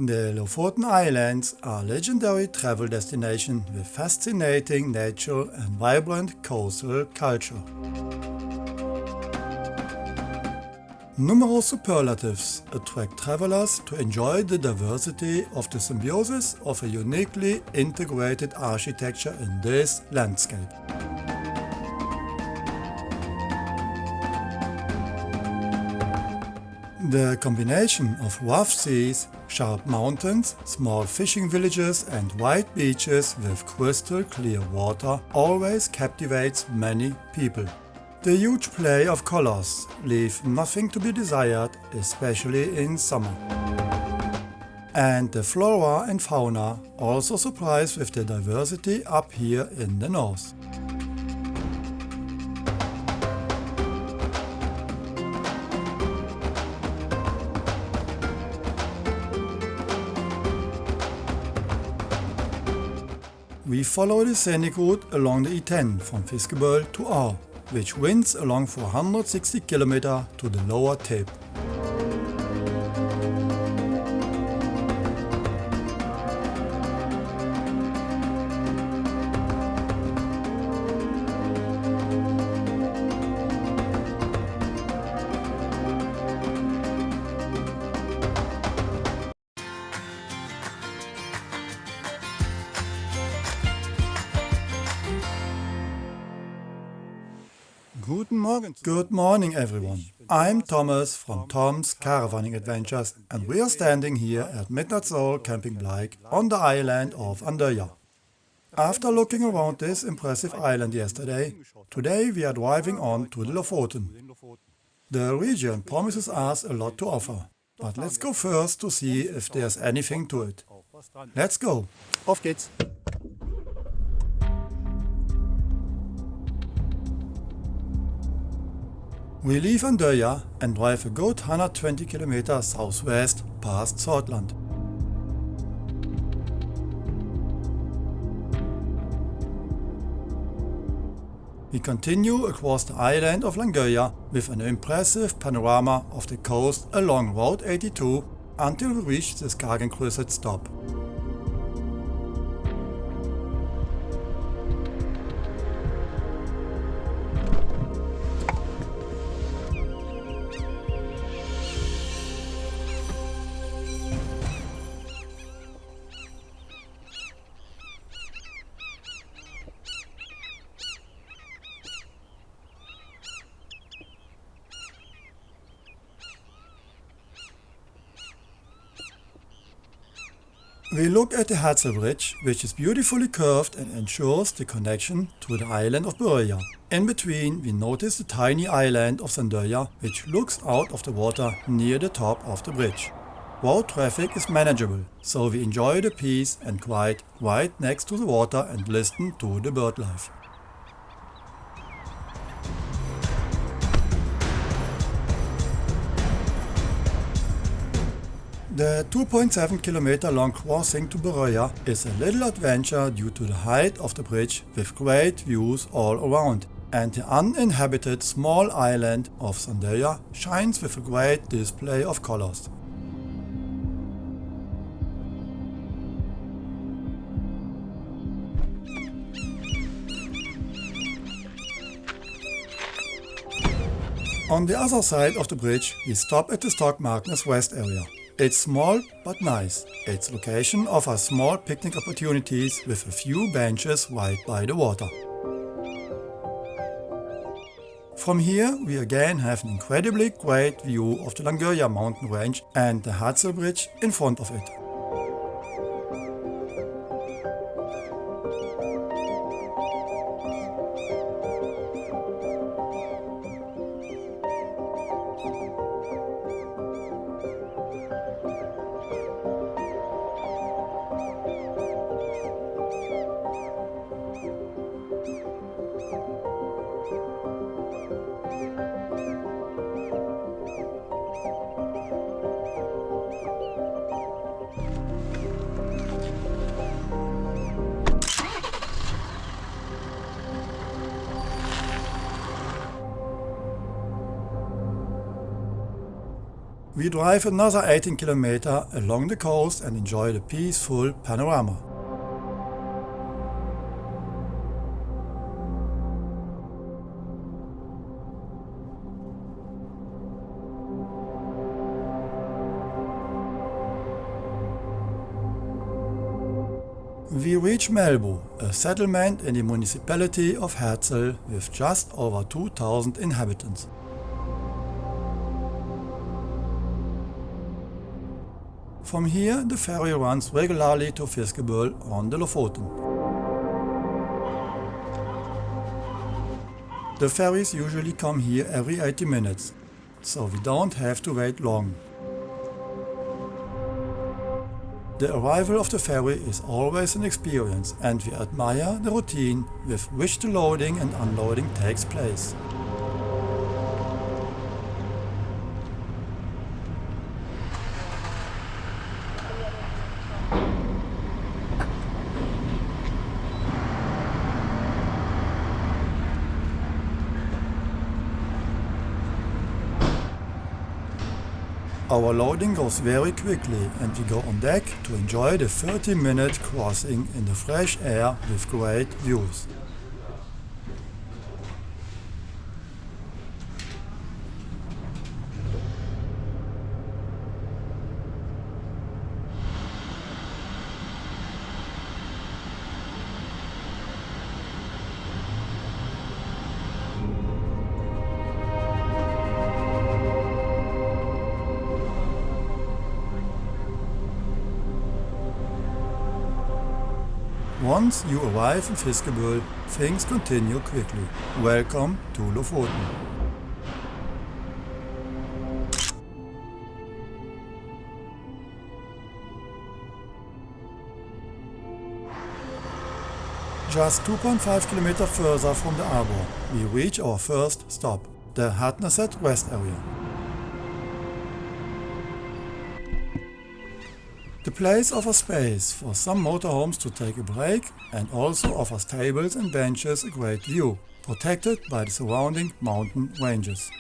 The Lofoten Islands are a legendary travel destination with fascinating nature and vibrant coastal culture. Numerous superlatives attract travelers to enjoy the diversity of the symbiosis of a uniquely integrated architecture in this landscape. The combination of rough seas, sharp mountains, small fishing villages and white beaches with crystal clear water always captivates many people. The huge play of colors leave nothing to be desired, especially in summer. And the flora and fauna also surprise with the diversity up here in the north. We follow the scenic route along the E10 from Fiskebøl to Aar, which winds along 460 km to the lower tip. Good morning everyone. I'm Thomas from Tom's Caravaning Adventures and we are standing here at Midnattsol Camping Bike on the island of Andøya. After looking around this impressive island yesterday, today we are driving on to the Lofoten. The region promises us a lot to offer, but let's go first to see if there's anything to it. Let's go! Auf geht's! We leave Andøya and drive a good 120 km southwest past Sortland. We continue across the island of Langøya with an impressive panorama of the coast along Road 82 until we reach the Skagenkrysset stop. We look at the Hadsel Bridge, which is beautifully curved and ensures the connection to the island of Borøya. In between, we notice the tiny island of Andøya, which looks out of the water near the top of the bridge. Road traffic is manageable, so we enjoy the peace and quiet right next to the water and listen to the bird life. The 2.7 km long crossing to Borøya is a little adventure due to the height of the bridge with great views all around, and the uninhabited small island of Andøya shines with a great display of colors. On the other side of the bridge we stop at the Stokmarknes West area. It's small but nice. Its location offers small picnic opportunities with a few benches right by the water. From here we again have an incredibly great view of the Langøya mountain range and the Hadsel Bridge in front of it. We drive another 18 km along the coast and enjoy the peaceful panorama. We reach Melbu, a settlement in the municipality of Hadsel with just over 2,000 inhabitants. From here the ferry runs regularly to Fiskebøl on the Lofoten. The ferries usually come here every 80 minutes, so we don't have to wait long. The arrival of the ferry is always an experience, and we admire the routine with which the loading and unloading takes place. Our loading goes very quickly and we go on deck to enjoy the 30-minute crossing in the fresh air with great views. Once you arrive in Fiskebøl, things continue quickly. Welcome to Lofoten. Just 2.5 km further from the harbour, we reach our first stop, the Henningsvaer rest area. The place offers space for some motorhomes to take a break and also offers tables and benches a great view, protected by the surrounding mountain ranges.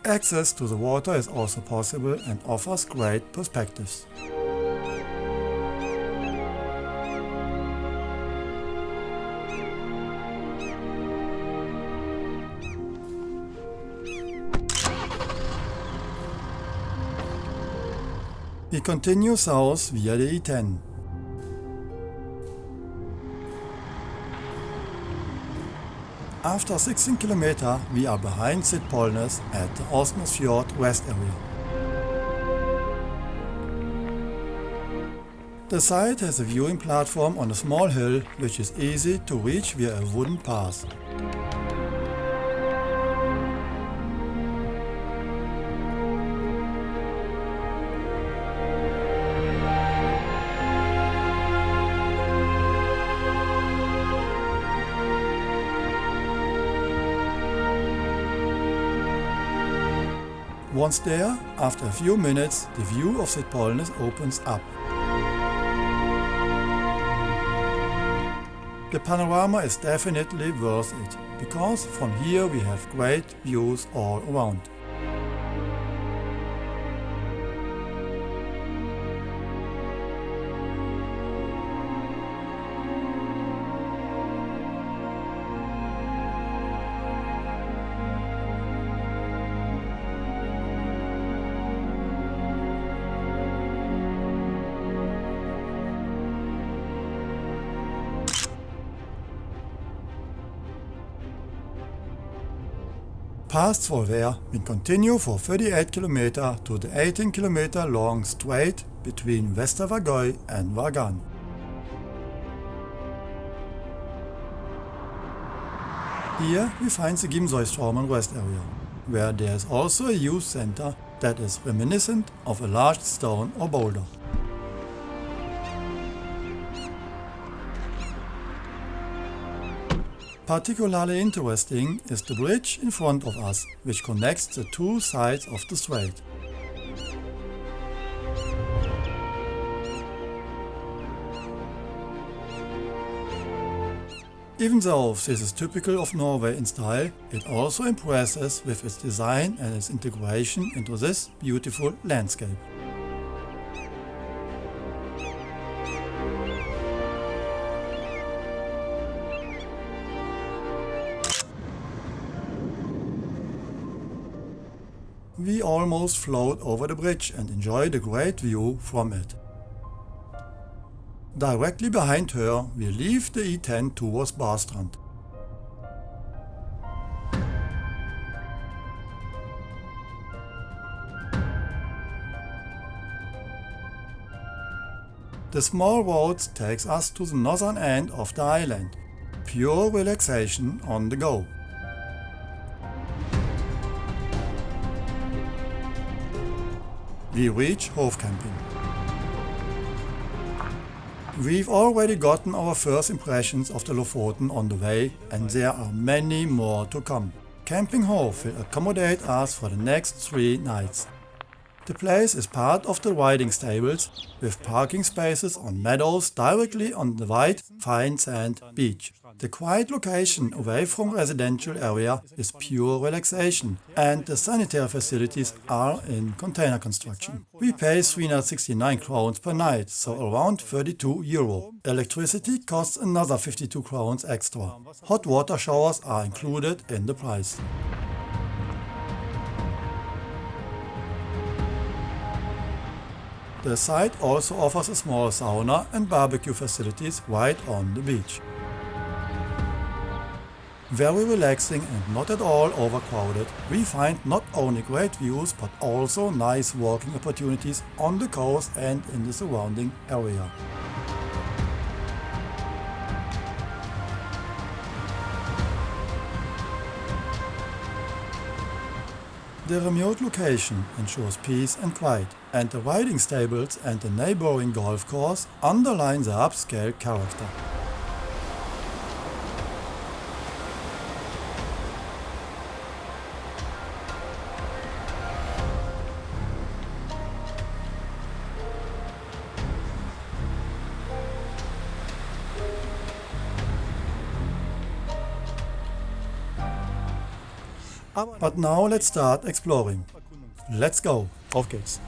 Access to the water is also possible and offers great perspectives. We continue south via the E10. After 16 km we are behind Sittpolnes at the Nusfjord rest area. The site has a viewing platform on a small hill which is easy to reach via a wooden path. Once there, after a few minutes, the view of Sittpolnes opens up. The panorama is definitely worth it, because from here we have great views all around. Past Borøya, we continue for 38 km to the 18 km long strait between Vestvagøya and Reine. Here we find the Immerse rest area, where there is also a youth center that is reminiscent of a large stone or boulder. Particularly interesting is the bridge in front of us, which connects the two sides of the strait. Even though this is typical of Norway in style, it also impresses with its design and its integration into this beautiful landscape. We almost float over the bridge and enjoy the great view from it. Directly behind her, we leave the E10 towards Barstrand. The small road takes us to the northern end of the island. Pure relaxation on the go. We reach Hofcamping. We've already gotten our first impressions of the Lofoten on the way, and there are many more to come. Camping Hof will accommodate us for the next 3 nights. The place is part of the riding stables, with parking spaces on meadows directly on the white, fine sand beach. The quiet location away from residential area is pure relaxation, and the sanitary facilities are in container construction. We pay 369 crowns per night, so around 32 euro. Electricity costs another 52 crowns extra. Hot water showers are included in the price. The site also offers a small sauna and barbecue facilities right on the beach. Very relaxing and not at all overcrowded, we find not only great views but also nice walking opportunities on the coast and in the surrounding area. The remote location ensures peace and quiet, and the riding stables and the neighboring golf course underline the upscale character. But now let's start exploring. Let's go! Auf geht's!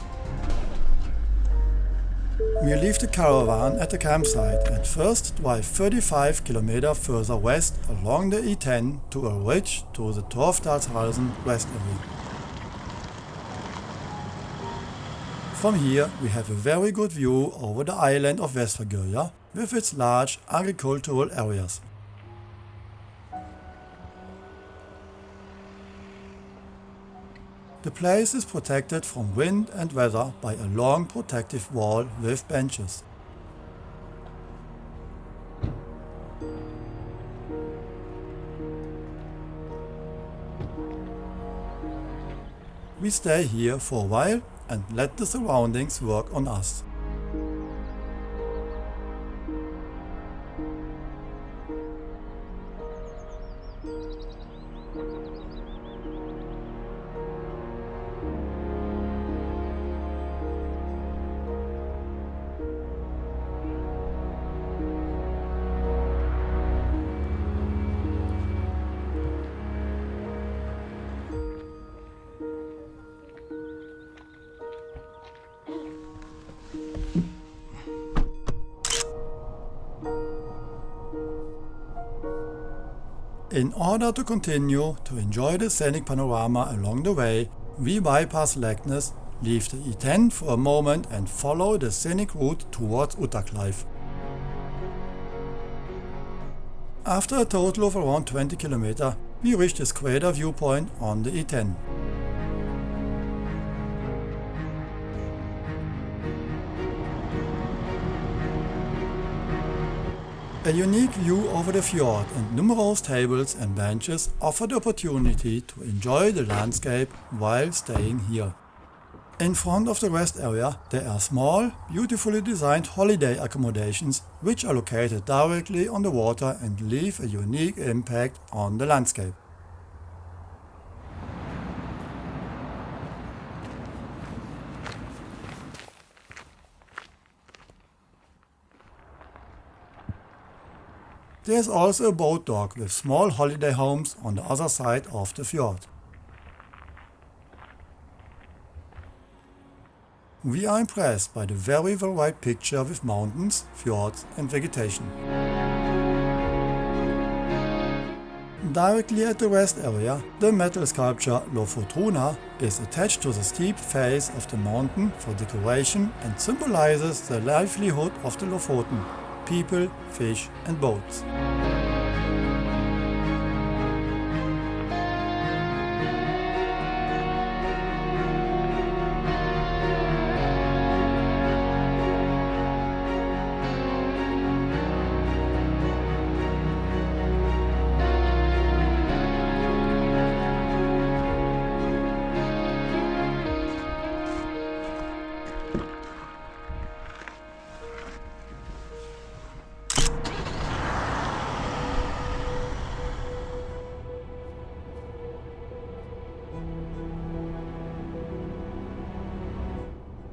We leave the caravan at the campsite and first drive 35 km further west along the E10 to a ridge to the Torfdalshalsen rest area. From here we have a very good view over the island of Vestvagøya with its large agricultural areas. The place is protected from wind and weather by a long protective wall with benches. We stay here for a while and let the surroundings work on us. In order to continue to enjoy the scenic panorama along the way, we bypass Leknes, leave the E10 for a moment and follow the scenic route towards Uttakleif. After a total of around 20 km, we reach the Skveda viewpoint on the E10. A unique view over the fjord and numerous tables and benches offer the opportunity to enjoy the landscape while staying here. In front of the rest area there are small, beautifully designed holiday accommodations which are located directly on the water and leave a unique impact on the landscape. There is also a boat dock with small holiday homes on the other side of the fjord. We are impressed by the very well-wide picture with mountains, fjords and vegetation. Directly at the rest area, the metal sculpture Lofotruna is attached to the steep face of the mountain for decoration and symbolizes the livelihood of the Lofoten: people, fish and boats.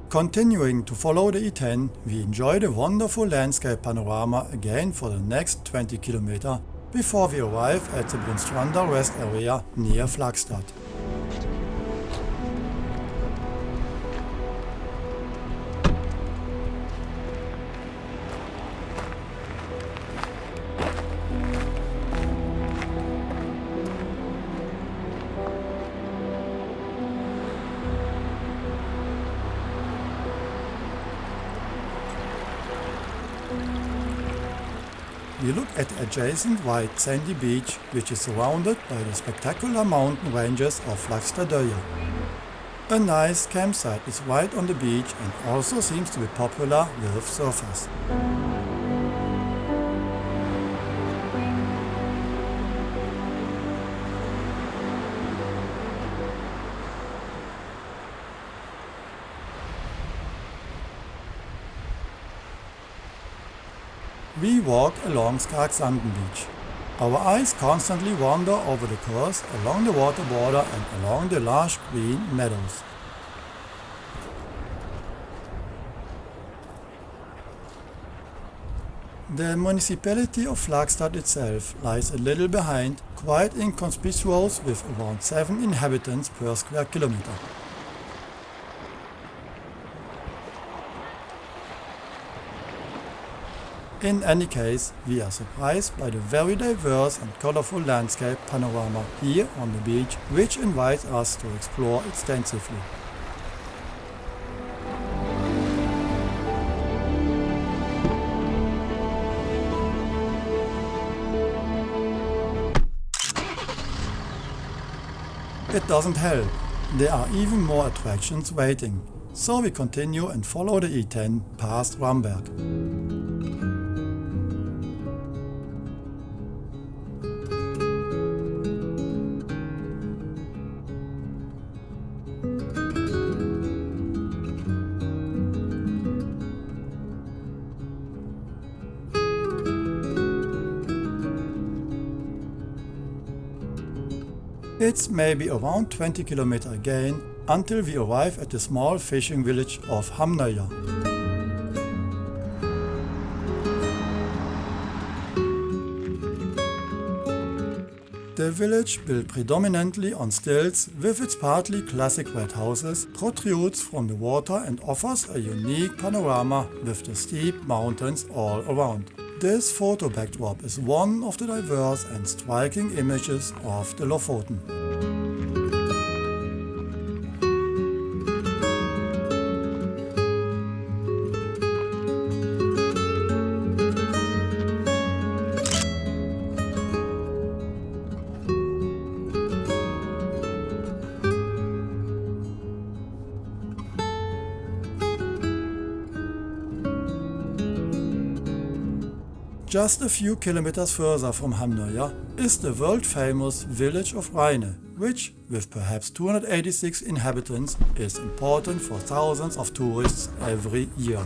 Continuing to follow the E10, we enjoy the wonderful landscape panorama again for the next 20 km before we arrive at the Brunstranda rest area near Flagstad. We look at the adjacent white sandy beach, which is surrounded by the spectacular mountain ranges of Vestvagøya. A nice campsite is right on the beach and also seems to be popular with surfers. We walk along Skarksanden beach. Our eyes constantly wander over the coast, along the water border and along the lush green meadows. The municipality of Flagstad itself lies a little behind, quite inconspicuous with around 7 inhabitants per square kilometer. In any case, we are surprised by the very diverse and colorful landscape panorama here on the beach, which invites us to explore extensively. It doesn't help. There are even more attractions waiting. So we continue and follow the E10 past Ramberg. It's maybe around 20 km again until we arrive at the small fishing village of Andøya. The village, built predominantly on stilts with its partly classic red houses, protrudes from the water and offers a unique panorama with the steep mountains all around. This photo backdrop is one of the diverse and striking images of the Lofoten. Just a few kilometers further from Andøya is the world-famous village of Reine, which, with perhaps 286 inhabitants, is important for thousands of tourists every year.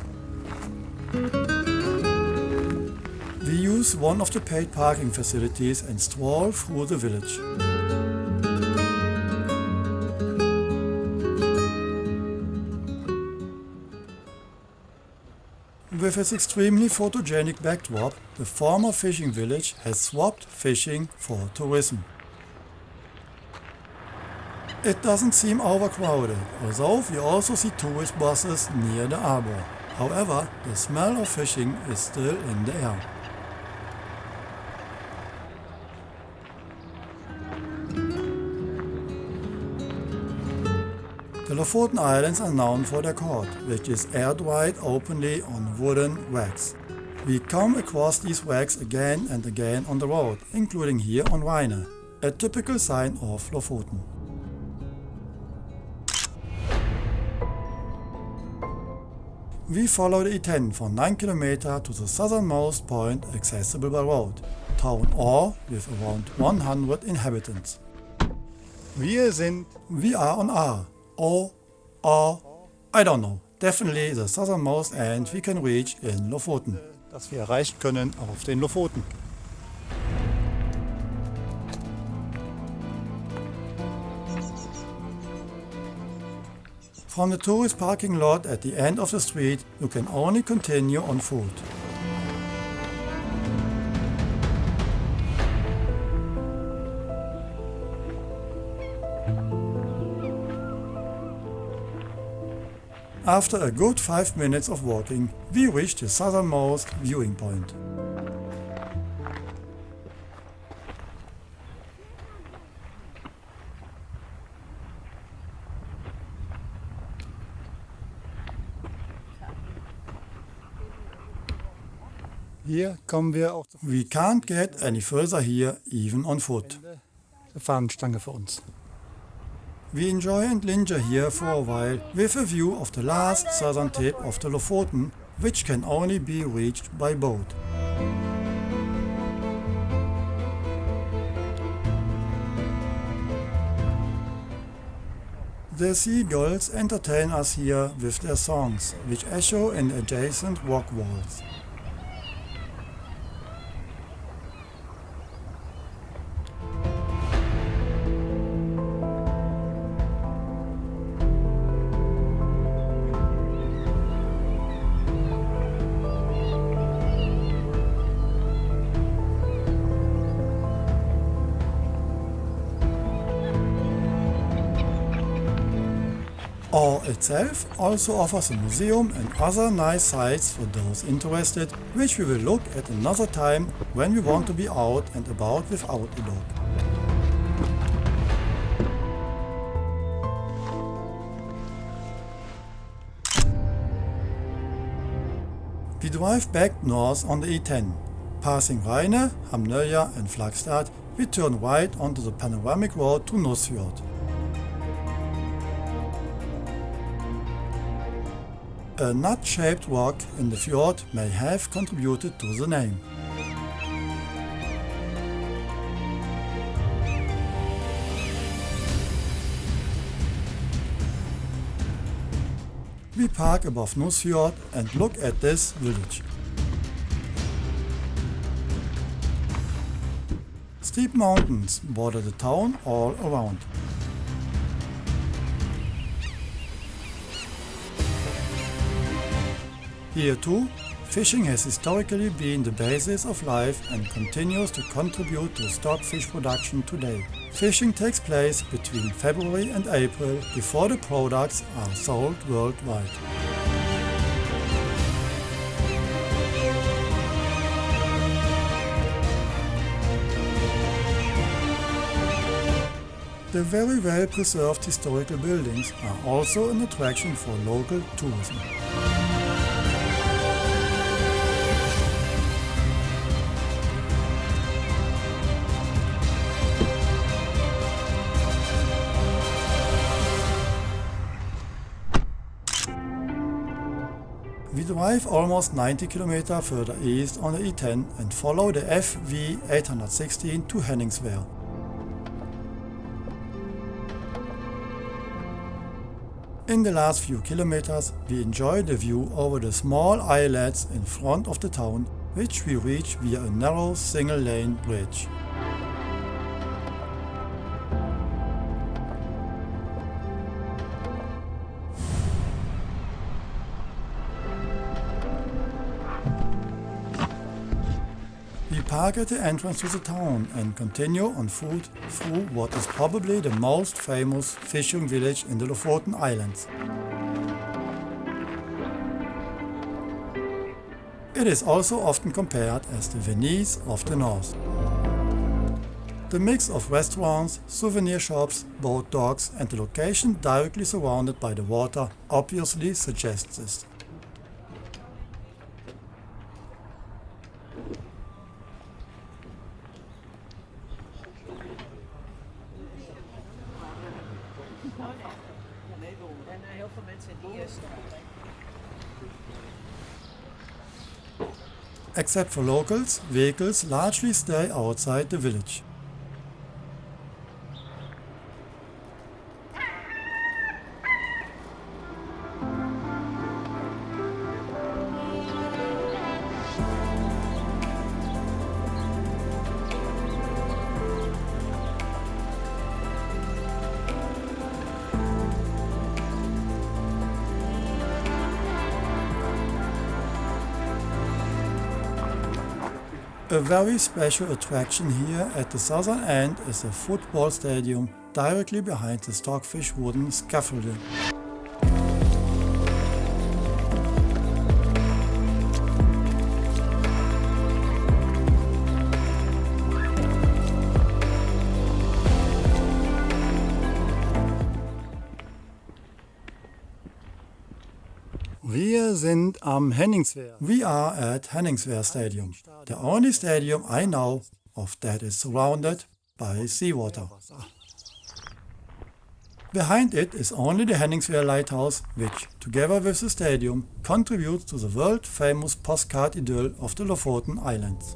We use one of the paid parking facilities and stroll through the village. with its extremely photogenic backdrop, the former fishing village has swapped fishing for tourism. It doesn't seem overcrowded, although we also see tourist buses near the arbor. However, the smell of fishing is still in the air. The Lofoten Islands are known for their court, which is air-dried openly on wooden racks. We come across these racks again and again on the road, including here on Reine, a typical sign of Lofoten. We follow the E10 for 9 km to the southernmost point accessible by road, Town Or with around 100 inhabitants. We are on A. Or, I don't know, definitely the southernmost end we can reach in Lofoten. Das wir erreichen können auf den Lofoten. From the tourist parking lot at the end of the street, you can only continue on foot. After a good 5 minutes of walking, we reached the southernmost viewing point. Hier kommen wir auch zur We can't get any further here, even on foot. Fahnenstange für uns. We enjoy and linger here for a while with a view of the last southern tip of the Lofoten, which can only be reached by boat. The seagulls entertain us here with their songs, which echo in adjacent rock walls. Or itself also offers a museum and other nice sites for those interested, which we will look at another time when we want to be out and about without a dog. We drive back north on the E10. Passing Reine, Andøya and Flagstad, we turn right onto the panoramic road to Nusfjord. A nut-shaped rock in the fjord may have contributed to the name. We park above Nusfjord and look at this village. Steep mountains border the town all around. Here too, fishing has historically been the basis of life and continues to contribute to stockfish production today. Fishing takes place between February and April before the products are sold worldwide. The very well preserved historical buildings are also an attraction for local tourism. We drive almost 90 km further east on the E10 and follow the FV 816 to Henningsvaer. In the last few kilometers, we enjoy the view over the small islets in front of the town, which we reach via a narrow single-lane bridge. park at the entrance to the town and continue on foot through what is probably the most famous fishing village in the Lofoten Islands. It is also often compared as the Venice of the North. The mix of restaurants, souvenir shops, boat docks and the location directly surrounded by the water obviously suggests this. Except for locals, vehicles largely stay outside the village. A very special attraction here at the southern end is a football stadium directly behind the stockfish wooden scaffolding. Wir sind am Henningsvaer. We are at Henningsvaer Stadium, the only stadium I know of that is surrounded by seawater. Behind it is only the Henningsvaer lighthouse, which, together with the stadium, contributes to the world-famous postcard idyll of the Lofoten Islands.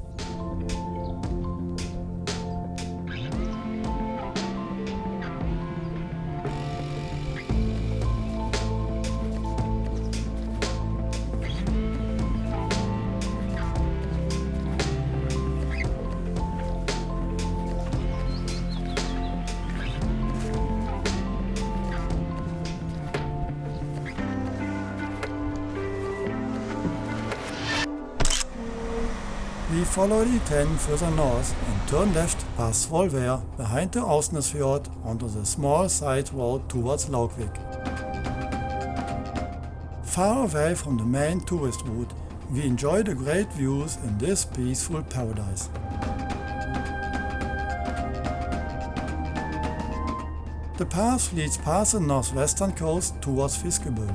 We follow the 10 further north and turn left past Borøya behind the Nusfjord onto the small side road towards Lofoten. Far away from the main tourist route, we enjoy the great views in this peaceful paradise. The path leads past the northwestern coast towards Fiskebøl.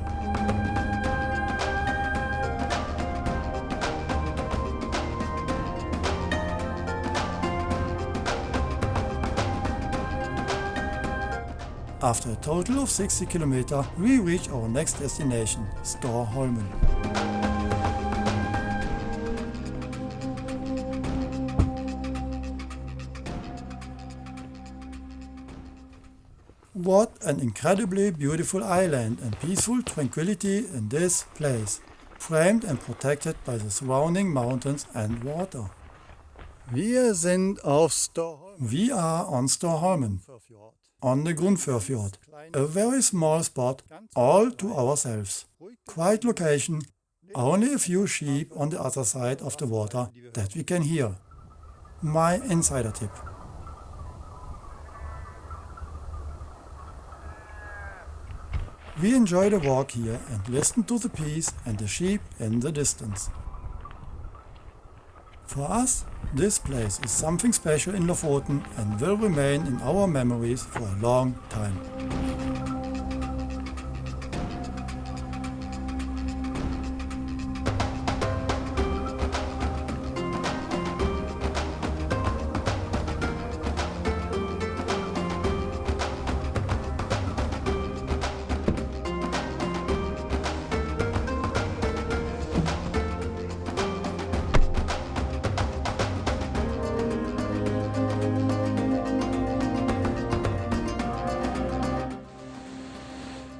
After a total of 60 km, we reach our next destination, Storholmen. What an incredibly beautiful island and peaceful tranquility in this place, framed and protected by the surrounding mountains and water. Wir sind auf Storholmen. We are on Storholmen, on the Nusfjord, a very small spot all to ourselves. Quiet location, only a few sheep on the other side of the water that we can hear. My insider tip. We enjoy the walk here and listen to the peace and the sheep in the distance. For us, this place is something special in Lofoten and will remain in our memories for a long time.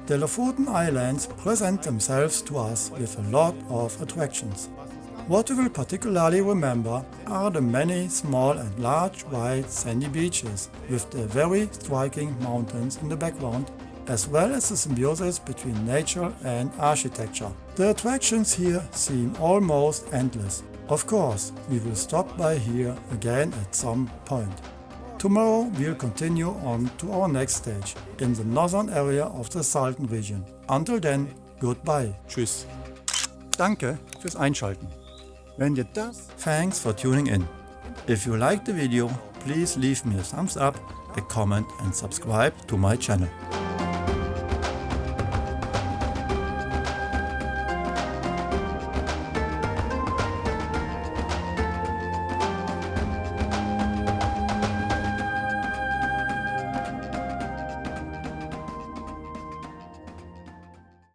The Lofoten Islands present themselves to us with a lot of attractions. What we will particularly remember are the many small and large white sandy beaches with the very striking mountains in the background, as well as the symbiosis between nature and architecture. The attractions here seem almost endless. Of course, we will stop by here again at some point. Tomorrow we'll continue on to our next stage in the northern area of the Salten region. Until then, goodbye. Tschüss. Danke fürs Einschalten. Wenn dir das Thanks for tuning in. If you liked the video, please leave me a thumbs up, a comment and subscribe to my channel.